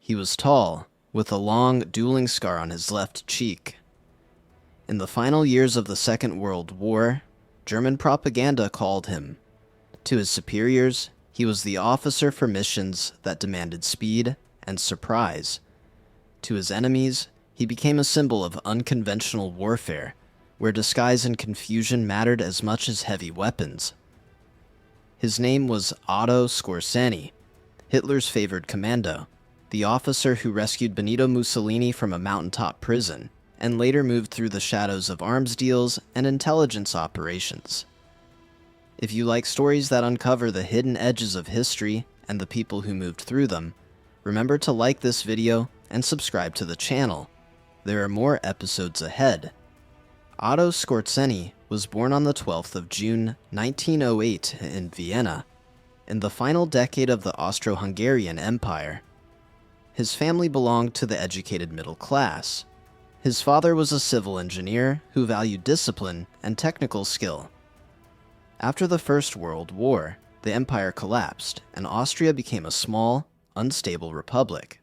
He was tall, with a long, dueling scar on his left cheek. In the final years of the Second World War, German propaganda called him. To his superiors, he was the officer for missions that demanded speed and surprise. To his enemies, he became a symbol of unconventional warfare, where disguise and confusion mattered as much as heavy weapons. His name was Otto Skorzeny, Hitler's favored commando, the officer who rescued Benito Mussolini from a mountaintop prison, and later moved through the shadows of arms deals and intelligence operations. If you like stories that uncover the hidden edges of history and the people who moved through them, remember to like this video and subscribe to the channel. There are more episodes ahead. Otto Skorzeny was born on the 12th of June 1908 in Vienna, in the final decade of the Austro-Hungarian Empire. His family belonged to the educated middle class. His father was a civil engineer who valued discipline and technical skill. After the First World War, the empire collapsed, and Austria became a small, unstable republic.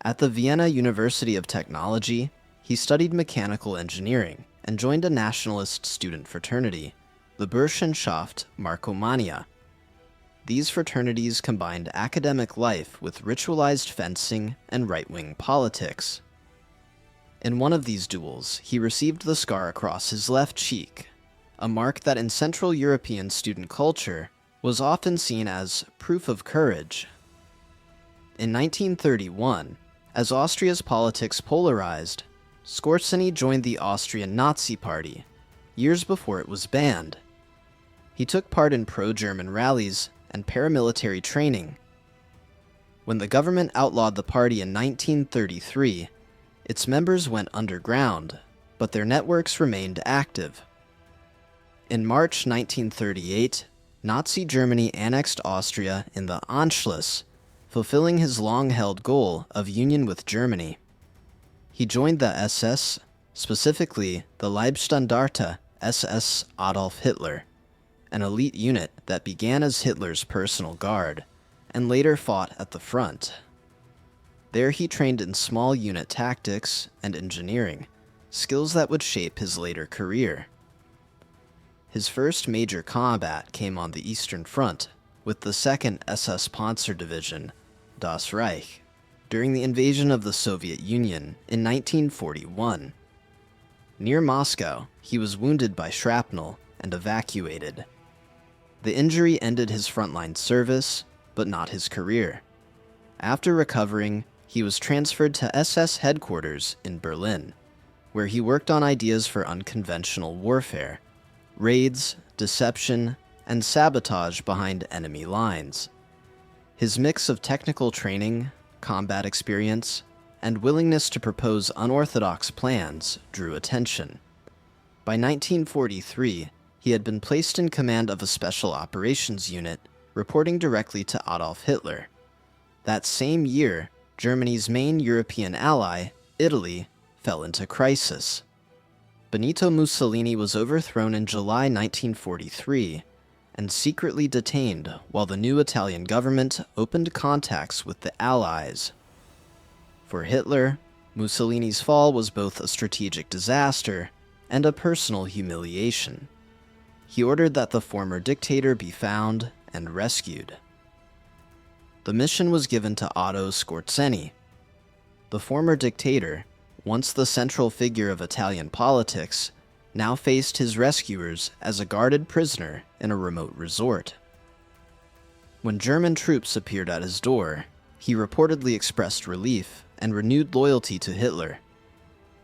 At the Vienna University of Technology, he studied mechanical engineering and joined a nationalist student fraternity, the Burschenschaft Markomannia. These fraternities combined academic life with ritualized fencing and right-wing politics. In one of these duels, he received the scar across his left cheek, a mark that in Central European student culture was often seen as proof of courage. In 1931, as Austria's politics polarized, Skorzeny joined the Austrian Nazi Party, years before it was banned. He took part in pro-German rallies and paramilitary training. When the government outlawed the party in 1933, its members went underground, but their networks remained active. In March 1938, Nazi Germany annexed Austria in the Anschluss, fulfilling his long-held goal of union with Germany. He joined the SS, specifically the Leibstandarte SS Adolf Hitler, an elite unit that began as Hitler's personal guard, and later fought at the front. There he trained in small unit tactics and engineering, skills that would shape his later career. His first major combat came on the Eastern Front, with the 2nd SS Panzer Division, Das Reich, during the invasion of the Soviet Union in 1941. Near Moscow, he was wounded by shrapnel and evacuated. The injury ended his frontline service, but not his career. After recovering, he was transferred to SS headquarters in Berlin, where he worked on ideas for unconventional warfare, raids, deception, and sabotage behind enemy lines. His mix of technical training, combat experience, and willingness to propose unorthodox plans drew attention. By 1943, he had been placed in command of a special operations unit, reporting directly to Adolf Hitler. That same year, Germany's main European ally, Italy, fell into crisis. Benito Mussolini was overthrown in July 1943 and secretly detained while the new Italian government opened contacts with the Allies. For Hitler, Mussolini's fall was both a strategic disaster and a personal humiliation. He ordered that the former dictator be found and rescued. The mission was given to Otto Skorzeny. The former dictator, once the central figure of Italian politics, now faced his rescuers as a guarded prisoner in a remote resort. When German troops appeared at his door, he reportedly expressed relief and renewed loyalty to Hitler.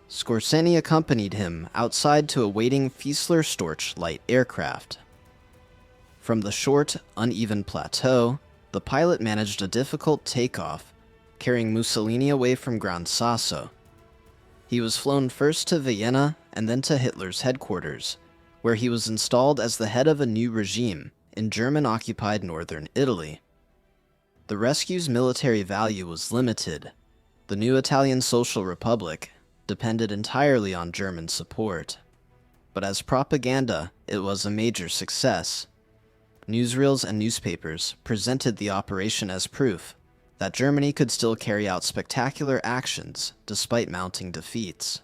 Skorzeny accompanied him outside to a waiting Fieseler Storch light aircraft. From the short, uneven plateau, the pilot managed a difficult takeoff, carrying Mussolini away from Gran Sasso. He was flown first to Vienna and then to Hitler's headquarters, where he was installed as the head of a new regime in German-occupied northern Italy. The rescue's military value was limited. The new Italian Social Republic depended entirely on German support. But as propaganda, it was a major success. Newsreels and newspapers presented the operation as proof that Germany could still carry out spectacular actions despite mounting defeats.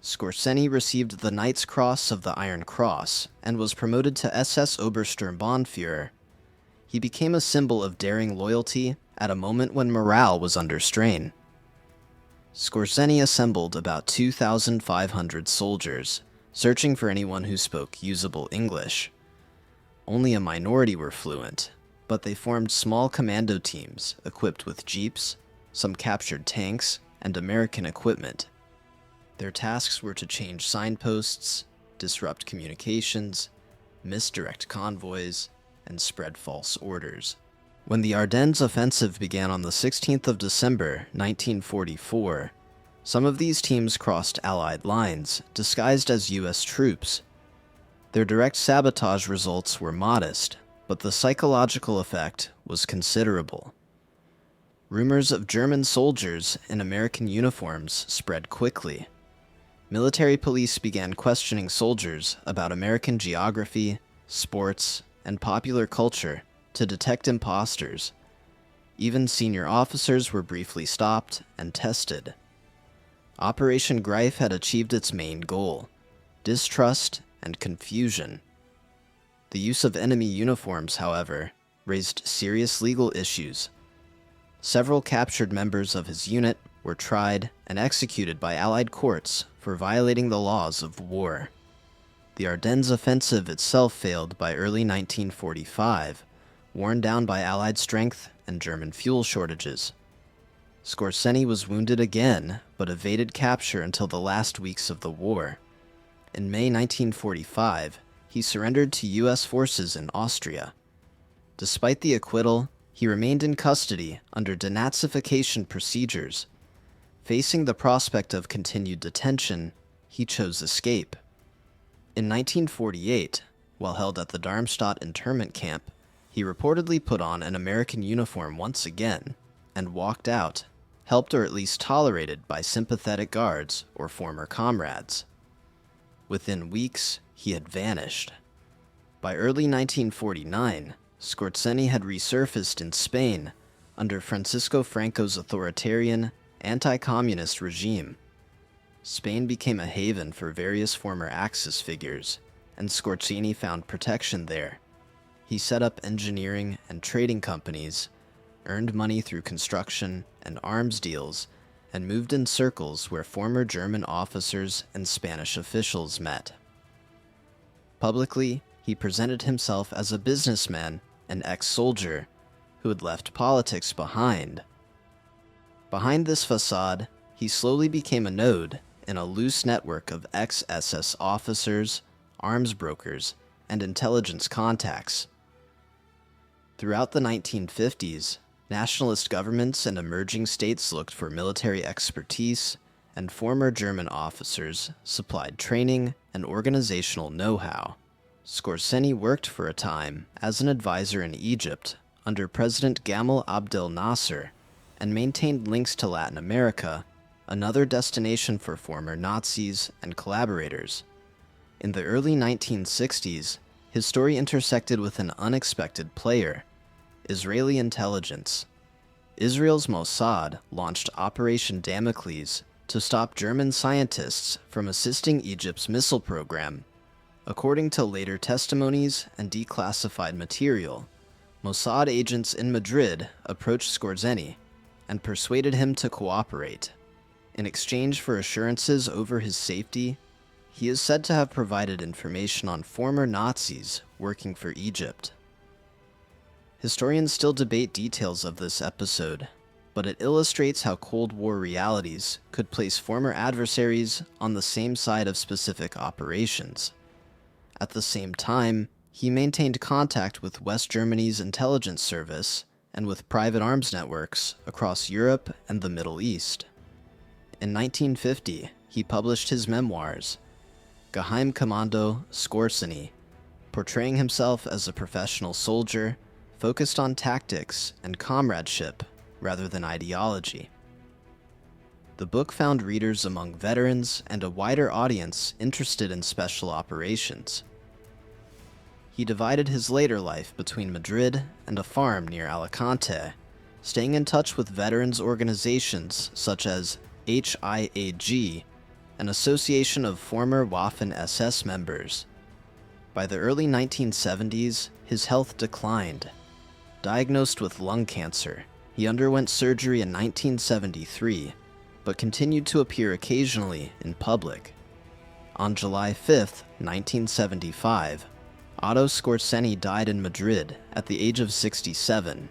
Skorzeny received the Knight's Cross of the Iron Cross and was promoted to SS Obersturmbannführer. He became a symbol of daring loyalty at a moment when morale was under strain. Skorzeny assembled about 2,500 soldiers, searching for anyone who spoke usable English. Only a minority were fluent, but they formed small commando teams equipped with jeeps, some captured tanks, and American equipment. Their tasks were to change signposts, disrupt communications, misdirect convoys, and spread false orders. When the Ardennes offensive began on the 16th of December, 1944, some of these teams crossed Allied lines, disguised as U.S. troops. Their direct sabotage results were modest, but the psychological effect was considerable. Rumors of German soldiers in American uniforms spread quickly. Military police began questioning soldiers about American geography, sports, and popular culture to detect imposters. Even senior officers were briefly stopped and tested. Operation Greif had achieved its main goal: distrust and confusion. The use of enemy uniforms, however, raised serious legal issues. Several captured members of his unit were tried and executed by Allied courts for violating the laws of war. The Ardennes offensive itself failed by early 1945, worn down by Allied strength and German fuel shortages. Skorzeny was wounded again, but evaded capture until the last weeks of the war. In May 1945, he surrendered to U.S. forces in Austria. Despite the acquittal, he remained in custody under denazification procedures. Facing the prospect of continued detention, he chose escape. In 1948, while held at the Darmstadt internment camp, he reportedly put on an American uniform once again and walked out, helped or at least tolerated by sympathetic guards or former comrades. Within weeks, he had vanished. By early 1949, Skorzeny had resurfaced in Spain under Francisco Franco's authoritarian, anti-communist regime. Spain became a haven for various former Axis figures, and Skorzeny found protection there. He set up engineering and trading companies, earned money through construction and arms deals, and moved in circles where former German officers and Spanish officials met. Publicly, he presented himself as a businessman and ex-soldier who had left politics behind. Behind this facade, he slowly became a node in a loose network of ex-SS officers, arms brokers, and intelligence contacts. Throughout the 1950s, nationalist governments and emerging states looked for military expertise, and former German officers supplied training and organizational know-how. Skorzeny worked for a time as an advisor in Egypt under President Gamal Abdel Nasser and maintained links to Latin America, another destination for former Nazis and collaborators. In the early 1960s, his story intersected with an unexpected player: Israeli intelligence. Israel's Mossad launched Operation Damocles to stop German scientists from assisting Egypt's missile program. According to later testimonies and declassified material, Mossad agents in Madrid approached Skorzeny and persuaded him to cooperate. In exchange for assurances over his safety, he is said to have provided information on former Nazis working for Egypt. Historians still debate details of this episode, but it illustrates how Cold War realities could place former adversaries on the same side of specific operations. At the same time, he maintained contact with West Germany's intelligence service and with private arms networks across Europe and the Middle East. In 1950, he published his memoirs, Geheim Commando Skorzeny, portraying himself as a professional soldier focused on tactics and comradeship rather than ideology. The book found readers among veterans and a wider audience interested in special operations. He divided his later life between Madrid and a farm near Alicante, staying in touch with veterans organizations such as HIAG, an association of former Waffen-SS members. By the early 1970s, his health declined. Diagnosed with lung cancer, he underwent surgery in 1973, but continued to appear occasionally in public. On July 5, 1975, Otto Skorzeny died in Madrid at the age of 67.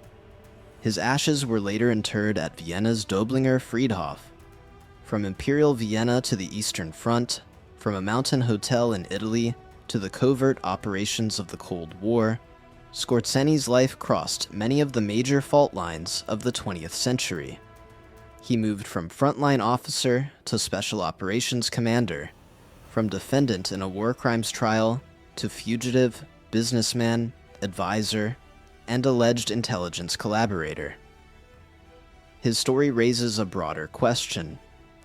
His ashes were later interred at Vienna's Doblinger Friedhof. From Imperial Vienna to the Eastern Front, from a mountain hotel in Italy to the covert operations of the Cold War, Skorzeny's life crossed many of the major fault lines of the 20th century. He moved from frontline officer to special operations commander, from defendant in a war crimes trial to fugitive, businessman, advisor, and alleged intelligence collaborator. His story raises a broader question.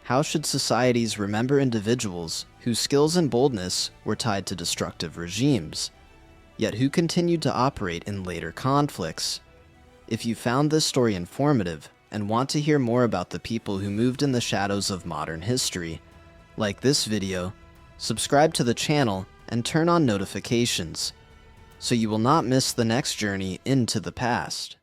How should societies remember individuals whose skills and boldness were tied to destructive regimes, yet who continued to operate in later conflicts? If you found this story informative and want to hear more about the people who moved in the shadows of modern history, like this video, subscribe to the channel and turn on notifications, so you will not miss the next journey into the past.